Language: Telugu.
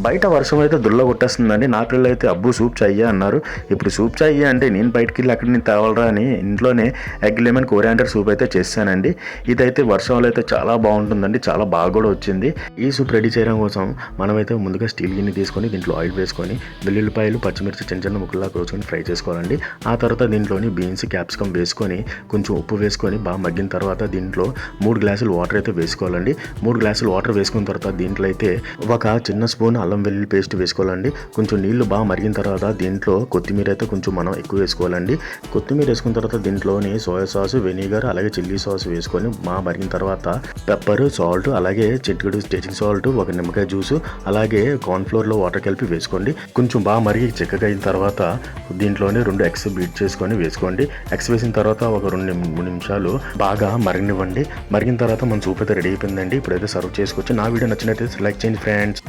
బయట వర్షం అయితే దుల్ల కొట్టేస్తుందండి. నా పిల్లలు అయితే అబ్బు సూప్ చెయ్యి అన్నారు. ఇప్పుడు సూప్ చెయ్యి అంటే నేను బయటికి వెళ్ళి అక్కడ నేను తేవాలరా అని ఇంట్లోనే ఎగ్ లెమన్ కోరియాండర్ సూప్ అయితే చేశానండి. ఇదైతే వర్షంలో అయితే చాలా బాగుంటుందండి, చాలా బాగా కూడా వచ్చింది. ఈ సూప్ రెడీ చేయడం కోసం మనమైతే ముందుగా స్టీల్ గిన్నె తీసుకొని దీంట్లో ఆయిల్ వేసుకొని వెల్లుల్లిపాయలు పచ్చిమిర్చి చిన్న చిన్న ముక్కల్లా కోసుకొని ఫ్రై చేసుకోవాలండి. ఆ తర్వాత దీంట్లోని బీన్స్ క్యాప్సికమ్ వేసుకొని కొంచెం ఉప్పు వేసుకొని బాగా మగ్గిన తర్వాత దీంట్లో 3 గ్లాసులు వాటర్ అయితే వేసుకోవాలండి. 3 గ్లాసులు వాటర్ వేసుకున్న తర్వాత దీంట్లో అయితే ఒక చిన్న స్పూన్ అల్లం వెల్లుల్లి పేస్ట్ వేసుకోవాలండి. కొంచెం నీళ్లు బాగా మరిగిన తర్వాత దీంట్లో కొత్తిమీర అయితే కొంచెం మనం ఎక్కువ వేసుకోవాలండి. కొత్తిమీర వేసుకున్న తర్వాత దీంట్లోని సోయా సాస్, వెనిగర్ అలాగే చిల్లీ సాస్ వేసుకొని బాగా మరిగిన తర్వాత పెప్పర్, సాల్ట్ అలాగే చిటికెడు టేస్టింగ్ సాల్ట్, ఒక నిమ్మకాయ జ్యూసు అలాగే కార్న్ఫ్లోర్లో వాటర్ కలిపి వేసుకోండి. కొంచెం బాగా మరిగి చిక్కగా అయిన తర్వాత దీంట్లోనే 2 ఎగ్స్ బీట్ చేసుకొని వేసుకోండి. ఎగ్స్ వేసిన తర్వాత ఒక 2-3 నిమిషాలు బాగా మరగనివ్వండి. మరిగిన తర్వాత మన సూప్ అయితే రెడీ అయిపోయిందండి. ఇప్పుడైతే సర్వ్ చేసుకోవచ్చు. నా వీడియో నచ్చినట్లయితే లైక్ చేయండి ఫ్రెండ్స్.